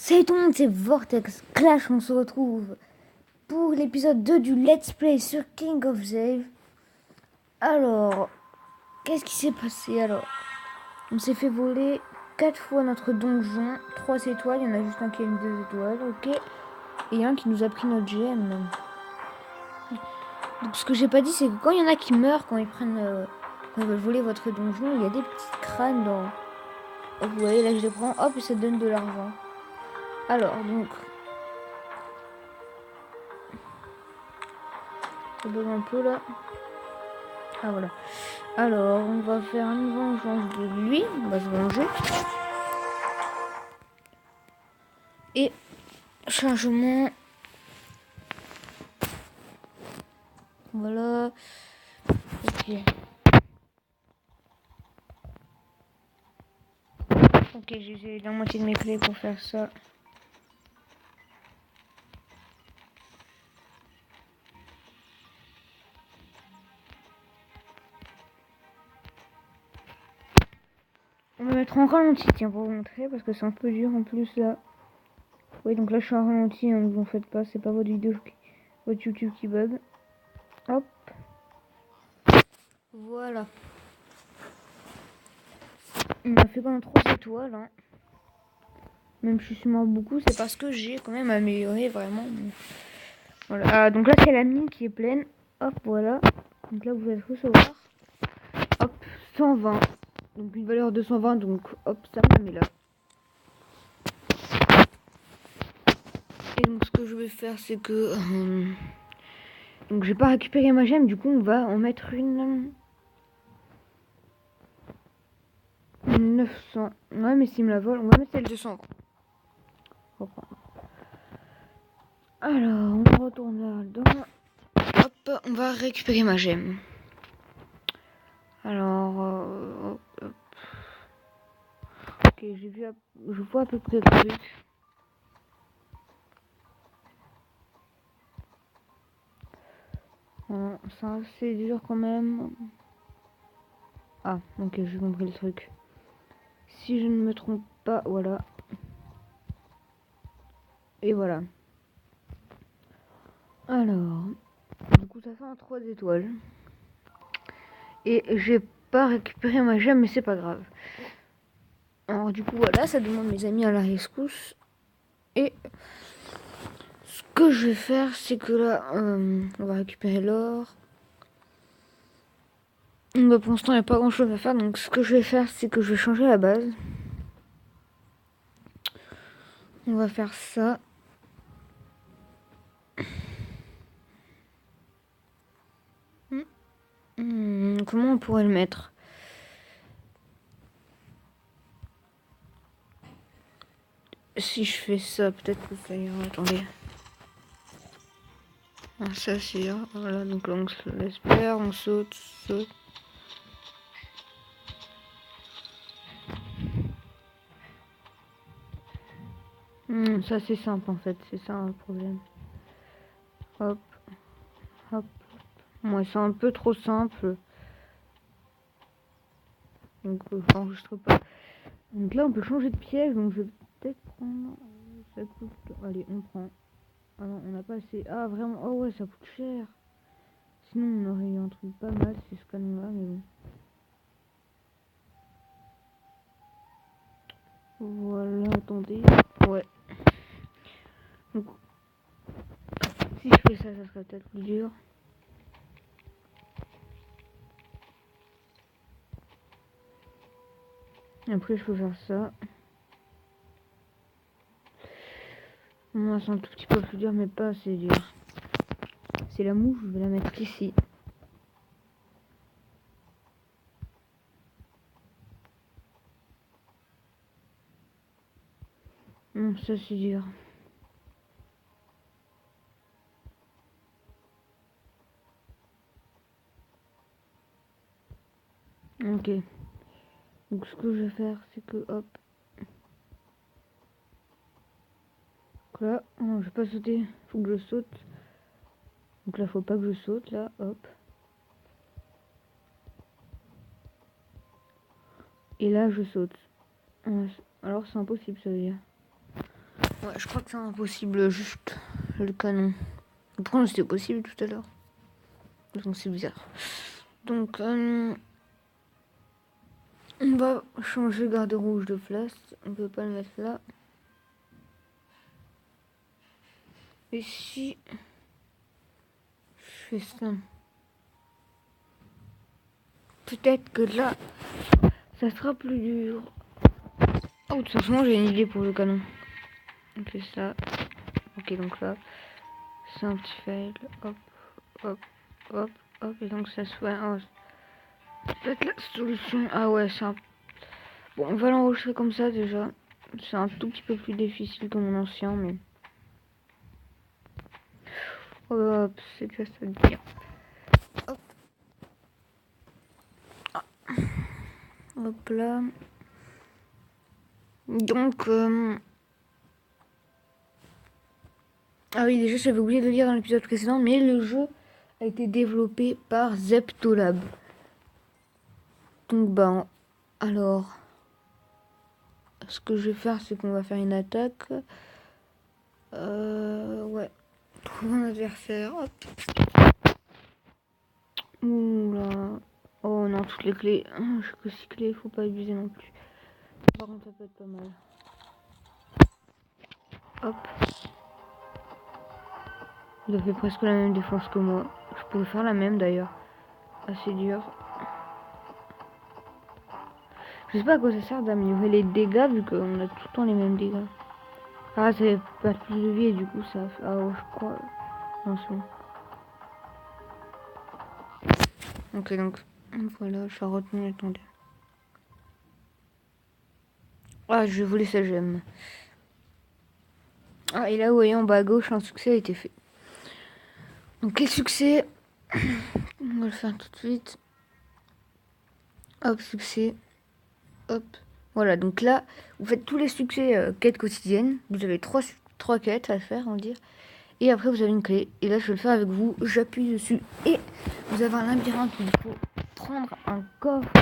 Salut tout le monde, c'est Vortex Clash, on se retrouve pour l'épisode 2 du Let's Play sur King of Zave. Alors, qu'est-ce qui s'est passé alors? On s'est fait voler 4 fois notre donjon, 3 étoiles, il y en a juste un qui a une 2 étoiles, ok. Et un qui nous a pris notre GM. Donc ce que j'ai pas dit, c'est que quand il y en a qui meurent, quand ils veulent voler votre donjon, il y a des petits crânes dans... Hop, vous voyez, là je les prends, hop, et ça donne de l'argent. Alors, donc... Ça bug un peu là. Ah voilà. Alors, on va faire une vengeance de lui. On va se venger. Et chargement. Voilà. Ok. Ok, j'ai usé la moitié de mes clés pour faire ça. On va mettre en ralenti, tiens, pour vous montrer, parce que c'est un peu dur en plus là. Oui, donc là je suis en ralenti, hein, vous en faites pas, c'est pas votre vidéo, votre YouTube qui bug. Hop. Voilà. On a fait quand même 3 étoiles, hein. Même si je suis mort beaucoup, c'est parce que j'ai quand même amélioré vraiment. Voilà. Ah, donc là c'est la mine qui est pleine. Hop, voilà. Donc là vous allez recevoir. Hop, 120. Donc une valeur de 120, donc hop, ça me la met là. Et donc ce que je vais faire, c'est que... donc j'ai pas récupéré ma gemme, du coup on va en mettre une 900. Ouais, mais s'il me la vole, on va mettre celle de 120. Alors, on retourne là-dedans. Hop, on va récupérer ma gemme. Alors, hop. Ok, je vois à peu près le truc. Bon, c'est assez dur quand même. Ah, ok, j'ai compris le truc. Si je ne me trompe pas, voilà. Et voilà. Alors, du coup, ça fait un 3 étoiles. Et j'ai pas récupéré ma gemme, mais c'est pas grave. Alors, du coup, voilà, ça demande mes amis à la rescousse. Et ce que je vais faire, c'est que là, on va récupérer l'or. Bah, pour l'instant, il n'y a pas grand chose à faire. Donc, ce que je vais faire, c'est que je vais changer la base. On va faire ça. Comment on pourrait le mettre? Si je fais ça, peut-être que ça ira. Attendez. Ah, ça, c'est ira. Voilà, donc là, on se laisse faire. On saute. Ça, c'est simple, en fait. C'est ça, le problème. Hop. Hop. Moi, c'est un peu trop simple. Donc, j'enregistre pas. Donc là, on peut changer de piège. Donc, je vais peut-être prendre... Ça coûte... Allez, on prend. Ah non, on n'a pas assez. Ah, vraiment. Oh ouais, ça coûte cher. Sinon, on aurait eu un truc pas mal, c'est ce canon-là, mais bon. Voilà, attendez. Ouais. Donc, si je fais ça, ça serait peut-être plus dur. Après, je peux faire ça. Moi, c'est un tout petit peu plus dur, mais pas assez dur. C'est la mouche, je vais la mettre ici. Non, ça c'est dur. Ok. Donc ce que je vais faire, c'est que hop. Donc là, non, je vais pas sauter. Faut que je saute. Donc là, faut pas que je saute. Là, hop. Et là, je saute. Alors c'est impossible, ça veut dire. Ouais, je crois que c'est impossible, juste le canon. Pourtant, c'était possible tout à l'heure. Donc, c'est bizarre. Donc, on va changer le garde rouge de place. On peut pas le mettre là. Et si je fais ça, peut-être que là, ça sera plus dur. Oh, de toute façon, j'ai une idée pour le canon. On fait ça. Ok, donc là, c'est un petit fail. Hop, hop, hop, hop. Et donc, ça soit... Oh, peut-être la solution. Ah ouais, c'est un... Bon, on va l'enregistrer comme ça, déjà. C'est un tout petit peu plus difficile que mon ancien, mais... Hop, c'est déjà ça de dire. Hop. Ah. Hop là. Donc... Ah oui, déjà, j'avais oublié de le dire dans l'épisode précédent, mais le jeu a été développé par Zeptolab. Donc, ben, alors, ce que je vais faire, c'est qu'on va faire une attaque. Ouais. Trouver un adversaire. Hop. Oula. Oh non, toutes les clés. Je que 6 clés, faut pas abuser non plus. Par contre, ça peut être pas mal. Hop. Il a fait presque la même défense que moi. Je pourrais faire la même d'ailleurs. Assez dur. Je sais pas à quoi ça sert d'améliorer les dégâts vu qu'on a tout le temps les mêmes dégâts. Ah, ça fait pas plus de vie et du coup ça... Ah ouais, je crois... Non, c'est bon. Ok, donc... Voilà, je vais retenir, attendez. Ah, je voulais ça, j'aime. Ah, et là, vous voyez, en bas à gauche, un succès a été fait. Donc, quel succès? On va le faire tout de suite. Hop, succès. Hop. Voilà, donc là, vous faites tous les succès quêtes quotidiennes. Vous avez trois quêtes à faire, on va dire. Et après, vous avez une clé. Et là, je vais le faire avec vous. J'appuie dessus. Et vous avez un labyrinthe où il faut prendre un coffre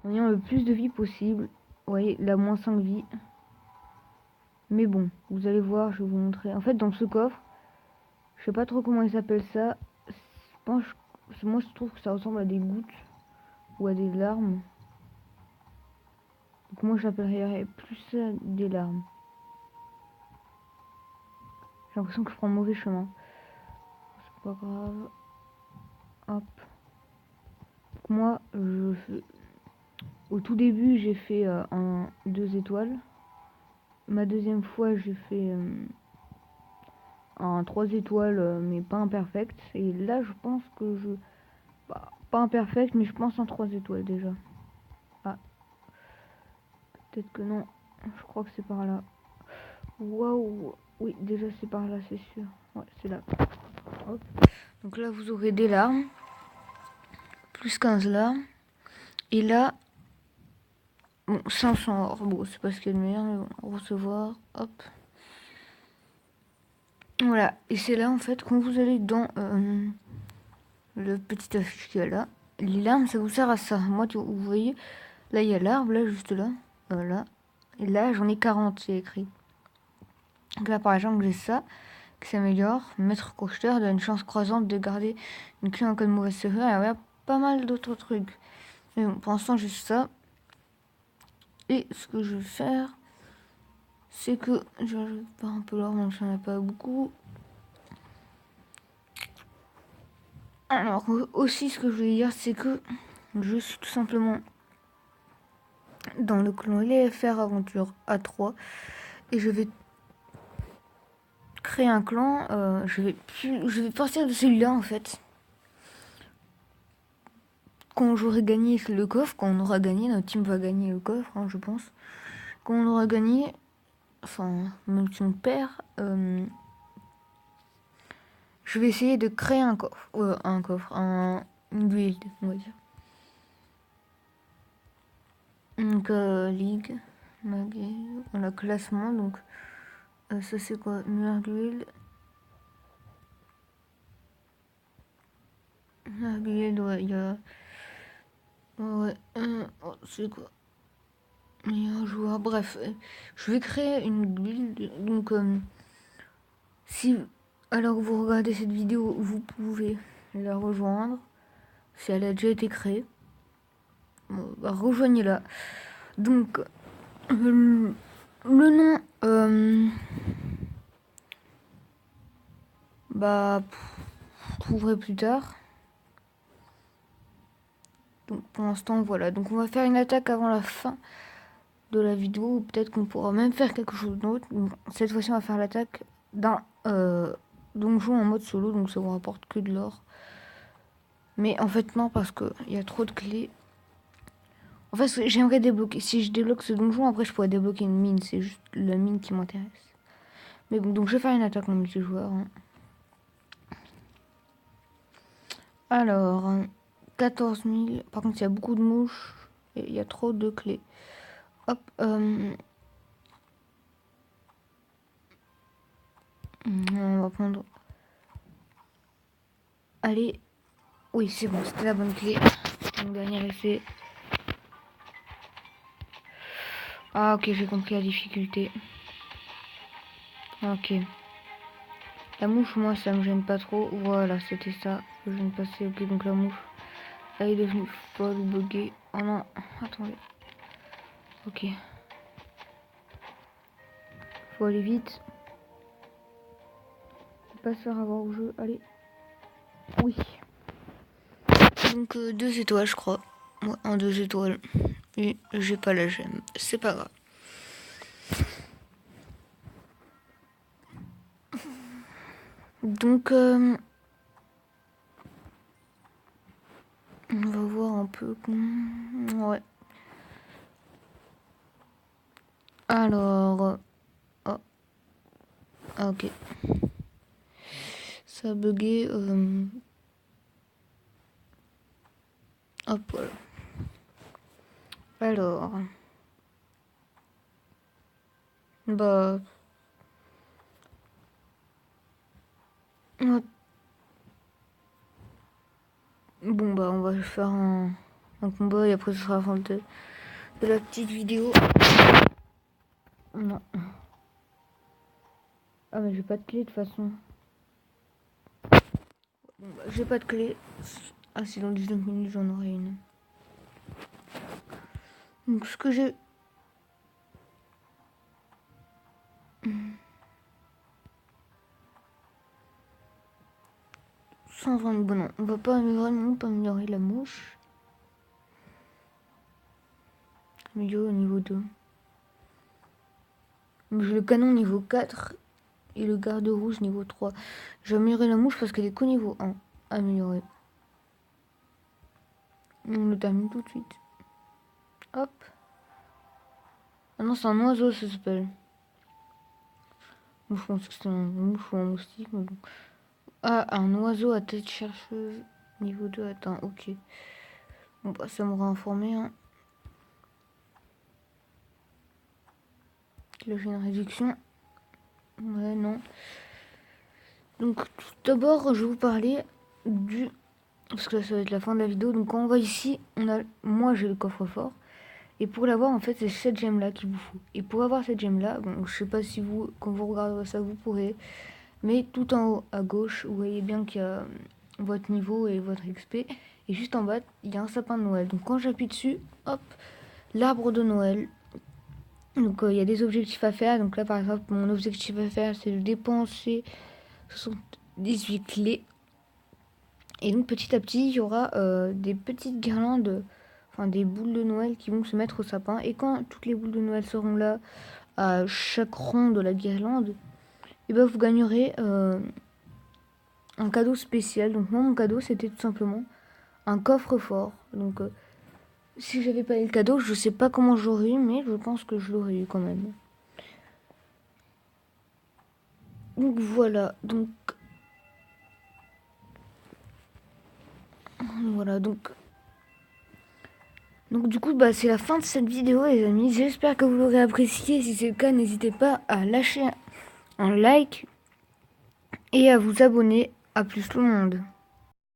en ayant le plus de vie possible. Vous voyez, la moins 5 vies. Mais bon, vous allez voir, je vais vous montrer. En fait, dans ce coffre, je sais pas trop comment ils s'appellent ça. Je pense, moi, je trouve que ça ressemble à des gouttes ou à des larmes. Donc moi, j'appellerais plus ça des larmes. J'ai l'impression que je prends le mauvais chemin. C'est pas grave. Hop. Moi, au tout début, j'ai fait en 2 étoiles. Ma deuxième fois, j'ai fait en 3 étoiles, mais pas imperfect. Et là, je pense que je... Bah, pas imperfect, mais je pense en 3 étoiles déjà. Ah. Peut-être que non. Je crois que c'est par là. Waouh. Oui, déjà c'est par là, c'est sûr. Ouais, c'est là. Hop. Donc là, vous aurez des larmes. Plus 15 larmes. Et là... Bon, 500 or. Bon, c'est pas ce qu'il y a de meilleur, mais bon, recevoir. Hop. Voilà. Et c'est là, en fait, quand vous allez dans le petit affiche qu'il y a là. Les larmes, ça vous sert à ça. Moi, vous voyez, là, il y a l'arbre, là, juste là. Voilà. Et là, j'en ai 40, c'est écrit. Donc là, par exemple, j'ai ça, qui s'améliore. Maître crocheteur donne une chance croisante de garder une clé en cas de mauvaise serrure. Et il y a pas mal d'autres trucs. Mais bon, pour l'instant, j'ai ça. Et ce que je vais faire, c'est que je rajoute pas un peu l'or, même si j'en ai pas beaucoup. Alors, aussi, ce que je voulais dire, c'est que je suis tout simplement dans le clan LFR Aventure A3 et je vais créer un clan. Je vais partir de celui-là en fait. Quand j'aurai gagné le coffre, quand on aura gagné, notre team va gagner le coffre, hein, je pense. Quand on aura gagné, enfin, même si on perd, je vais essayer de créer un coffre. Une build, on va dire. Donc, Ligue, voilà, classement, donc, ça c'est quoi? Meilleure guild. Meilleure guild, ouais, il y a... Ouais, oh, c'est quoi? Et un joueur, bref, je vais créer une build. Donc, si alors que vous regardez cette vidéo, vous pouvez la rejoindre. Si elle a déjà été créée, bon, bah, rejoignez-la. Donc, le nom, bah, vous trouverez plus tard. Donc, pour l'instant, voilà. Donc, on va faire une attaque avant la fin de la vidéo. Ou peut-être qu'on pourra même faire quelque chose d'autre. Cette fois-ci, on va faire l'attaque d'un donjon en mode solo. Donc, ça vous rapporte que de l'or. Mais en fait, non, parce qu'il y a trop de clés. En fait, j'aimerais débloquer. Si je débloque ce donjon, après, je pourrais débloquer une mine. C'est juste la mine qui m'intéresse. Mais bon, donc je vais faire une attaque en multijoueur. Hein. Alors, 14 000. Par contre, il y a beaucoup de mouches. Et il y a trop de clés. Hop. On va prendre... Allez. Oui, c'est bon, c'était la bonne clé. Donc, dernier essai. Ah, ok, j'ai compris la difficulté. Ok. La mouche, moi, ça me gêne pas trop. Voilà, c'était ça. Je viens de passer. Ok, donc la mouche, elle est devenue folle ou buggée. Oh non, attendez. Ok. Faut aller vite. Faut pas se faire avoir au jeu. Allez. Oui. Donc 2 étoiles, je crois. Ouais, en 2 étoiles. Et j'ai pas la gemme. C'est pas grave. Donc, on va voir un peu. Ouais. Alors. Oh. Ah, ok. Ça a bugué. Hop, voilà. Alors. Bah. Bon, bah, on va faire un combat et après ce sera la fin de la petite vidéo. Non. Ah, mais j'ai pas de clé de toute façon. Bon, bah, j'ai pas de clé. Ah, c'est dans 19 minutes, j'en aurai une. Donc, ce que j'ai. 120, bon non, on va pas améliorer la mouche. Améliorer au niveau 2. J'ai le canon niveau 4 et le garde rouge niveau 3. Je vais améliorer la mouche parce qu'elle est qu'au niveau 1. Améliorer. On le termine tout de suite. Hop. Ah non, c'est un oiseau, ça s'appelle. Je pense que c'est un mouche ou un moustique, mais bon. Ah, un oiseau à tête chercheuse. Niveau 2 atteint, ok. Bon, bah, ça m'aura informé, hein. Là, j'ai une réduction. Ouais, non. Donc, tout d'abord, je vais vous parler du... Parce que là, ça va être la fin de la vidéo. Donc, quand on va ici, moi, j'ai le coffre-fort. Et pour l'avoir, en fait, c'est cette gemme-là qu'il vous faut. Et pour avoir cette gemme-là, bon, je sais pas si vous, quand vous regarderez ça, vous pourrez. Mais tout en haut, à gauche, vous voyez bien qu'il y a votre niveau et votre XP. Et juste en bas, il y a un sapin de Noël. Donc, quand j'appuie dessus, hop, l'arbre de Noël. Donc, il y a des objectifs à faire. Donc là, par exemple, mon objectif à faire, c'est de dépenser 78 clés. Et donc, petit à petit, il y aura des petites guirlandes, enfin des boules de Noël qui vont se mettre au sapin. Et quand toutes les boules de Noël seront là, à chaque rond de la guirlande, et ben vous gagnerez un cadeau spécial. Donc moi, mon cadeau, c'était tout simplement un coffre-fort. Donc si j'avais pas eu le cadeau, je sais pas comment j'aurais eu, mais je pense que je l'aurais eu quand même. Donc voilà, donc du coup, bah, c'est la fin de cette vidéo, les amis. J'espère que vous l'aurez apprécié. Si c'est le cas, n'hésitez pas à lâcher un like et à vous abonner. À plus tout le monde.